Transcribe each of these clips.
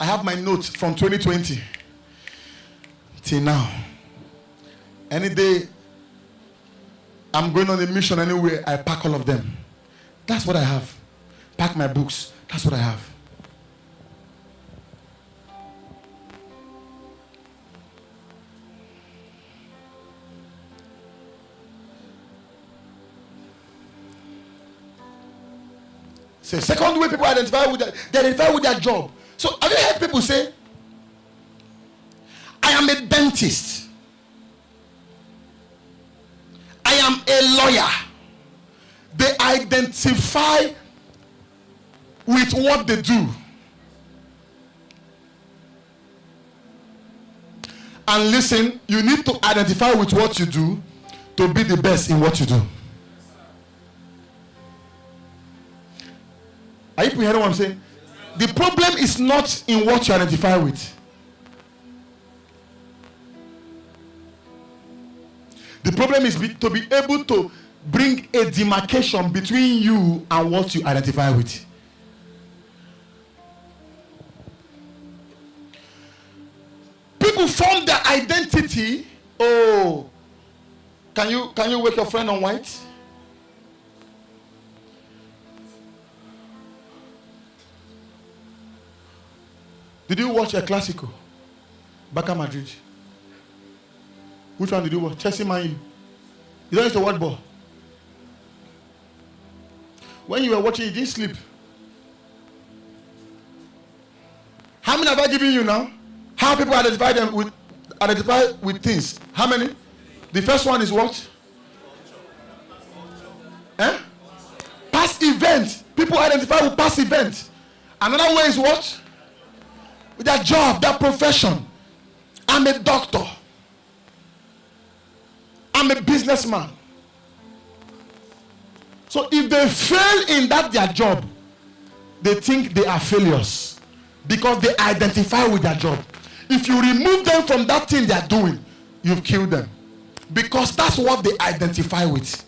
I have my notes from 2020 till now. Any day I'm going on a mission anywhere, I pack all of them. That's what I have. Pack my books. That's what I have. So second way people identify with they identify with their job. So have you heard people say, I am a dentist. I am a lawyer. They identify with what they do. And listen, you need to identify with what you do to be the best in what you do. Are you hearing what I'm saying? The problem is not in what you identify with. The problem is to be able to bring a demarcation between you and what you identify with. People form their identity. Oh, can you wake your friend on white? Did you watch a Clasico? Barca Madrid. Which one did you watch? Chelsea, Man U. You don't used to watch ball. When you were watching, you didn't sleep. How many have I given you now? How people identify with things? How many? The first one is what? Past event. People identify with past event. Another way is what? With their job, their profession. I'm a doctor. I'm a businessman. So if they fail in their job, they think they are failures because they identify with their job. If you remove them from that thing they are doing, you've killed them because that's what they identify with.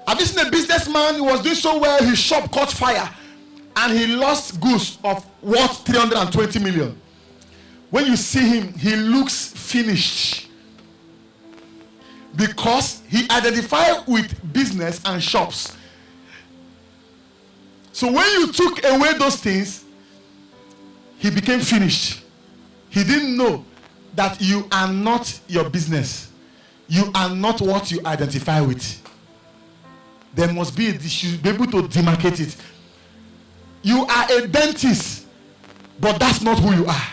Have you seen a businessman who was doing so well, his shop caught fire and he lost goods of worth 320 million. When you see him, he looks finished because he identified with business and shops. So when you took away those things, he became finished. He didn't know that you are not your business. You are not what you identify with. There must be, you should be able to demarcate it. You are a dentist, but that's not who you are.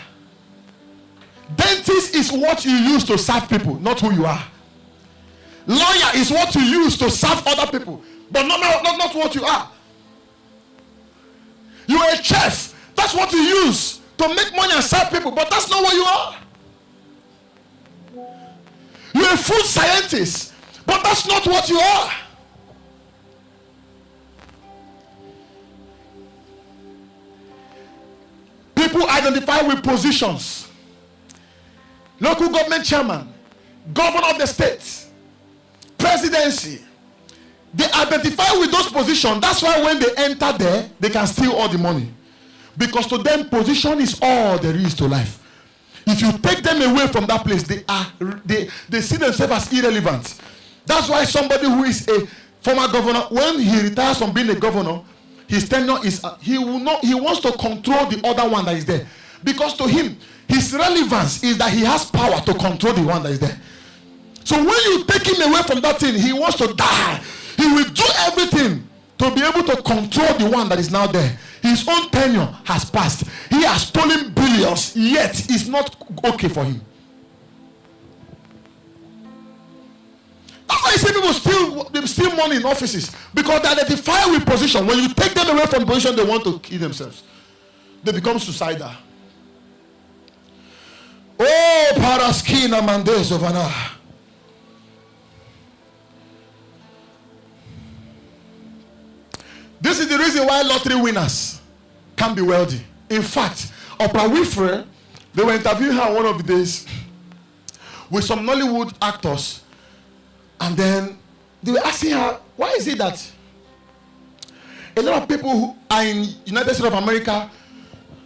Dentist is what you use to serve people, not who you are. Lawyer is what you use to serve other people, but not what you are. You are a chef. That's what you use to make money and serve people, but that's not what you are. You're a food scientist, but that's not what you are. People identify with positions. Local government chairman, governor of the state, presidency. They identify with those positions. That's why when they enter there, they can steal all the money. Because to them, position is all there is to life. If you take them away from that place, they see themselves as irrelevant. That's why somebody who is a former governor, when he retires from being a governor, his tenure is he wants to control the other one that is there. Because to him, his relevance is that he has power to control the one that is there. So when you take him away from that thing, he wants to die. He will do everything to be able to control the one that is now there. His own tenure has passed. He has stolen billions, yet it's not okay for him. That's why you see people steal money in offices, because they identify with position. When you take them away from position, they want to kill themselves. They become suicidal. Oh, paraskina mandes ovana. This is the reason why lottery winners can be wealthy. In fact, Oprah Winfrey, they were interviewing her one of the days with some Nollywood actors, and then they were asking her, why is it that A lot of people who are in United States of America,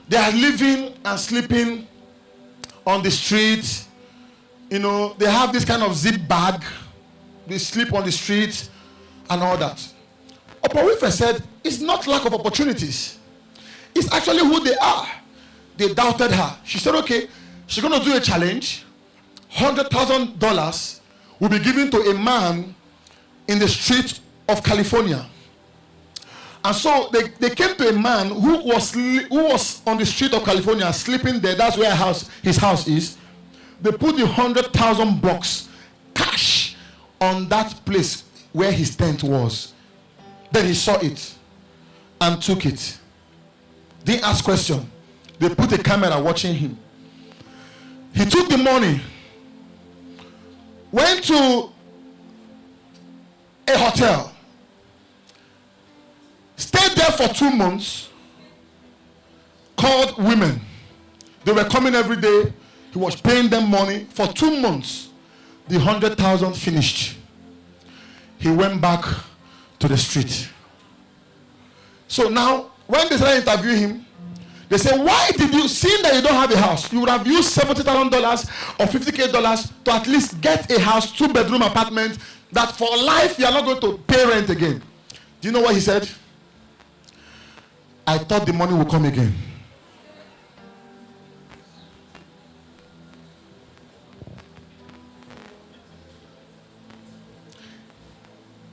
they are living and sleeping on the street. You know, they have this kind of zip bag. They sleep on the street and all that. Oprah said, it's not lack of opportunities. It's actually who they are. They doubted her. She said, okay, she's going to do a challenge. $100,000 will be given to a man in the street of California. And so they came to a man who was on the street of California, sleeping there. That's where his house is. They put the $100,000 cash on that place where his tent was. Then he saw it and took it. Didn't ask question. They put a camera watching him. He took the money, went to a hotel, stayed there for 2 months, called women. They were coming every day. He was paying them money. For 2 months, the 100,000 finished. He went back to the street. So now, when they started interviewing him, they said, why did you, seeing that you don't have a house, you would have used $70,000 or $50,000 to at least get a house, 2-bedroom apartment, that for life you are not going to pay rent again. Do you know what he said? I thought the money would come again.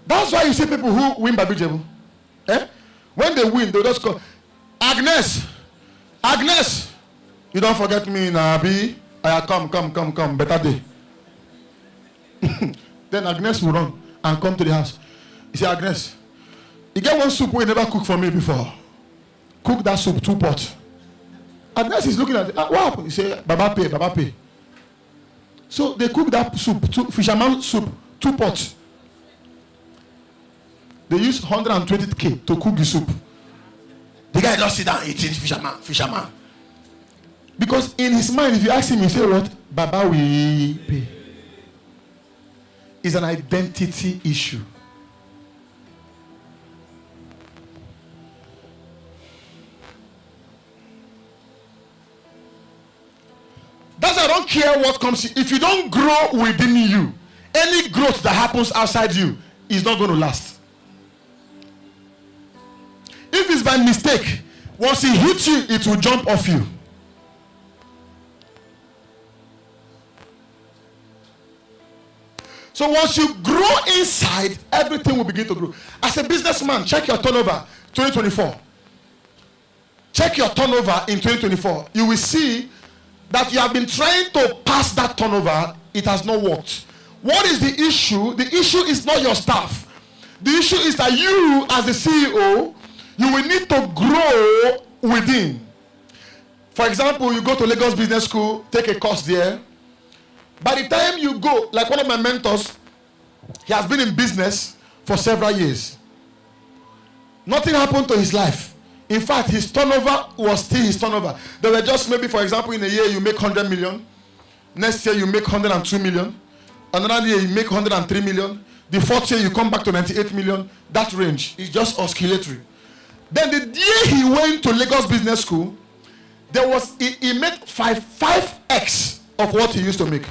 That's why you see people who win Babijebu. When they win, they just call, Agnes, Agnes, you don't forget me, Nabi. Come, better day. Then Agnes will run and come to the house. He say, Agnes, you get one soup we never cooked for me before. Cook that soup, 2 pots. Agnes is looking at it. What happened? He say, Baba pay. So they cook that soup, fisherman soup, 2 pots. They use 120K to cook the soup. The guy just sit down eating fisherman. Because in his mind, if you ask him, he say what? Baba will pay. It's an identity issue. That's why I don't care what comes. If you don't grow within you, any growth that happens outside you is not going to last. If it's by mistake, once it hits you, it will jump off you. So once you grow inside, everything will begin to grow. As a businessman, check your turnover 2024. Check your turnover in 2024. You will see that you have been trying to pass that turnover. It has not worked. What is the issue? The issue is not your staff. The issue is that you, as the CEO, you will need to grow within. For example, you go to Lagos Business School, take a course there. By the time you go, like one of my mentors, he has been in business for several years. Nothing happened to his life. In fact, his turnover was still his turnover. There were just maybe, for example, in a year you make 100 million. Next year you make 102 million. Another year you make 103 million. The 4th year you come back to 98 million. That range is just oscillatory. Then the year he went to Lagos Business School, he made 5x of what he used to make.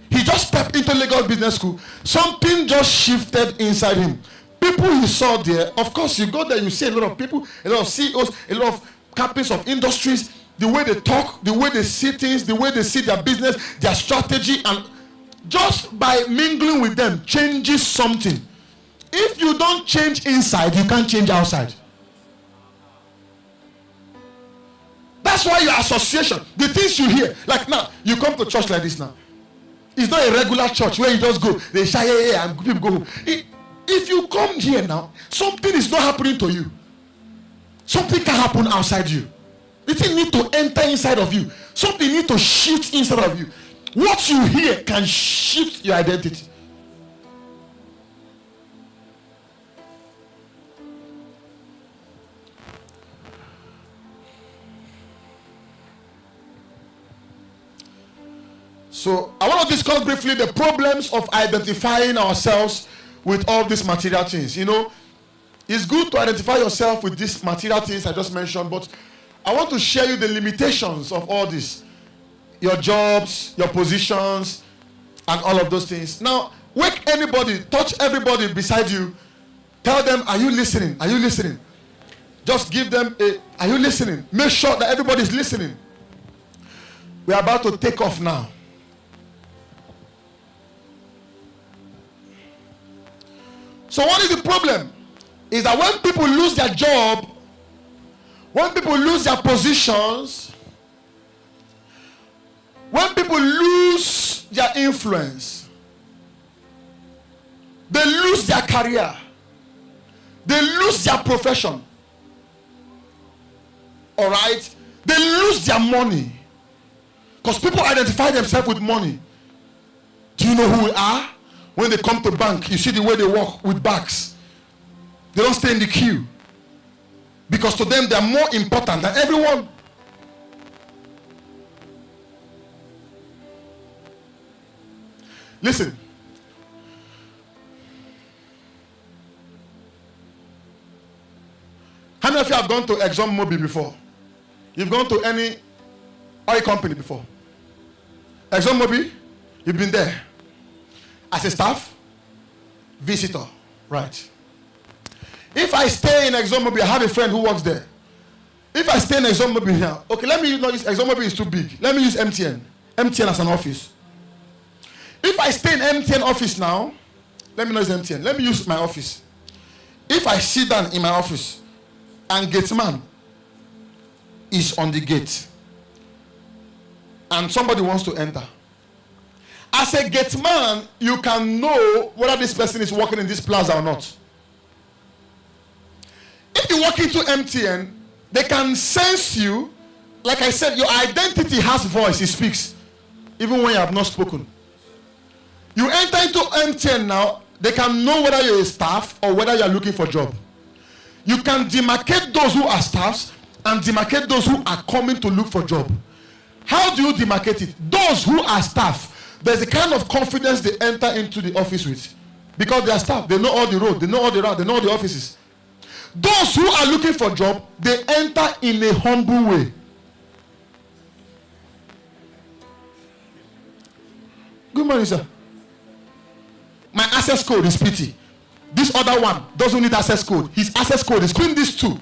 He just stepped into Lagos Business School. Something just shifted inside him. People he saw there, of course, you go there, you see a lot of people, a lot of CEOs, a lot of captains of industries, the way they talk, the way they see things, the way they see their business, their strategy, and just by mingling with them changes something. If you don't change inside, you can't change outside. That's why your association, the things you hear, like now, you come to church like this now. It's not a regular church where you just go, they shout, yeah, and people go home. If you come here now, something is not happening to you. Something can happen outside you. The thing need to enter inside of you. Something need to shift inside of you. What you hear can shift your identity. So I want to discuss briefly the problems of identifying ourselves with all these material things. You know, It's good to identify yourself with these material things I just mentioned, but I want to share you the limitations of all this. Your jobs, your positions, and all of those things. Now, wake anybody, touch everybody beside you. Tell them, are you listening? Are you listening? Just give them are you listening? Make sure that everybody is listening. We are about to take off now. So what is the problem? Is that when people lose their job, when people lose their positions, when people lose their influence, they lose their career, they lose their profession, all right? They lose their money. Because people identify themselves with money. Do you know who we are? When they come to bank, you see the way they walk with bags. They don't stay in the queue. Because to them, they are more important than everyone. Listen. How many of you have gone to ExxonMobil before? You've gone to any oil company before? ExxonMobil? You've been there. As a staff? Visitor. Right. If I stay in ExxonMobil, I have a friend who works there. If I stay in ExxonMobil here, okay, let me not use ExxonMobil is too big. Let me use MTN. MTN as an office. If I stay in MTN office now, let me not use MTN. Let me use my office. If I sit down in my office and gateman is on the gate and somebody wants to enter, as a gateman, you can know whether this person is working in this plaza or not. If you walk into MTN, they can sense you. Like I said, your identity has voice, it speaks, even when you have not spoken. You enter into MTN now, they can know whether you're a staff or whether you're looking for a job. You can demarcate those who are staffs and demarcate those who are coming to look for a job. How do you demarcate it? Those who are staff, there's a kind of confidence they enter into the office with. Because they are staff, they know all the road, they know all the route, they know all the offices. Those who are looking for a job, they enter in a humble way. Good morning, sir. My access code is PT. This other one doesn't need access code. His access code is between these two.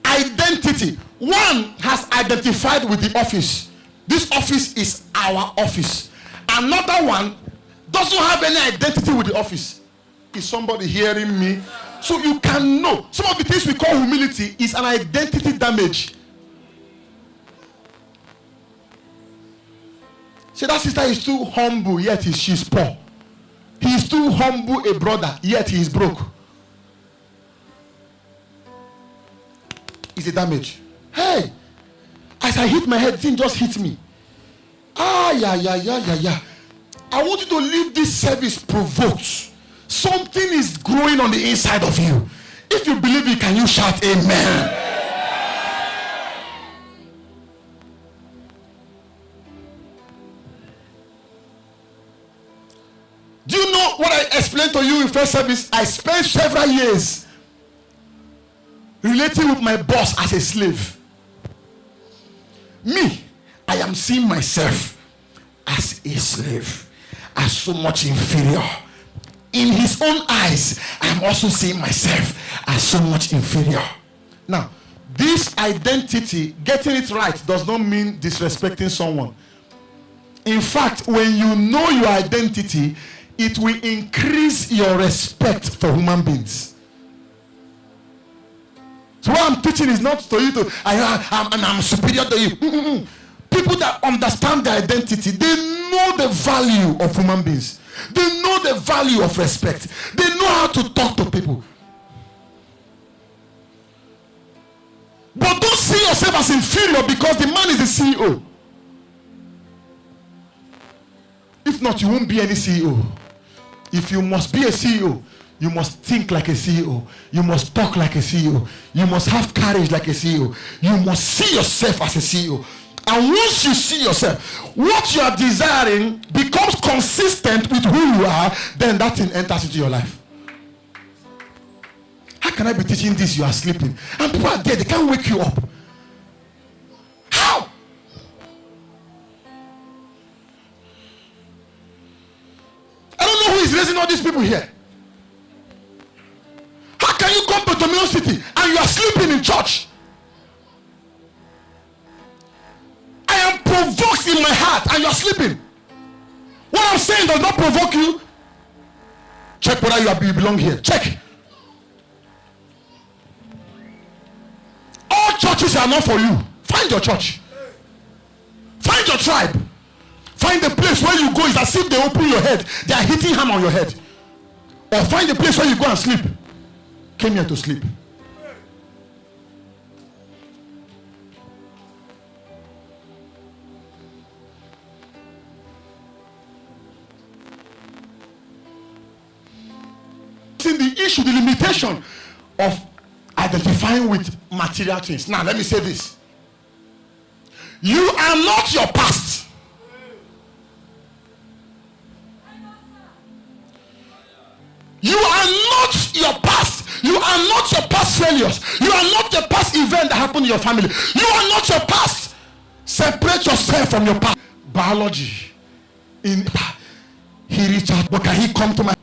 Identity. One has identified with the office. This office is our office. Another one doesn't have any identity with the office. Is somebody hearing me? So you can know. Some of the things we call humility is an identity damage. See, that sister is too humble, yet she's poor. He is too humble a brother, yet he is broke. It's a damage. Hey, as I hit my head, the thing just hit me. Yeah. I want you to leave this service provoked. Something is growing on the inside of you. If you believe it, can you shout amen? Do you know what I explained to you in first service? I spent several years relating with my boss as a slave. Me, I am seeing myself as a slave, as so much inferior. In his own eyes, I am also seeing myself as so much inferior. Now, this identity, getting it right, does not mean disrespecting someone. In fact, when you know your identity, it will increase your respect for human beings. So what I'm teaching is not to you to, I'm superior to you. People that understand their identity, they know the value of human beings. They know the value of respect. They know how to talk to people. But don't see yourself as inferior because the man is the CEO. If not, you won't be any CEO. If you must be a CEO, you must think like a CEO. You must talk like a CEO. You must have courage like a CEO. You must see yourself as a CEO. And once you see yourself, what you are desiring becomes consistent with who you are, then that thing enters into your life. can I be teaching this? You are sleeping. And people are there, they can't wake you up. How? I don't know who is raising all these people here. How can you come to Dominion City and you are sleeping in church? I am provoked in my heart and you are sleeping. What I'm saying does not provoke you. Check whether you belong here. Check. All churches are not for you. Find your church. Find your tribe. Find the place where you go. It's as if they open your head. They are hitting hammer on your head. Or find the place where you go and sleep. Came here to sleep. The issue, the limitation of identifying with material things. Now, let me say this. You are not your past. You are not your past. You are not your past failures. You are not the past event that happened in your family. You are not your past. Separate yourself from your past. Biology. He reached out, but can he come to my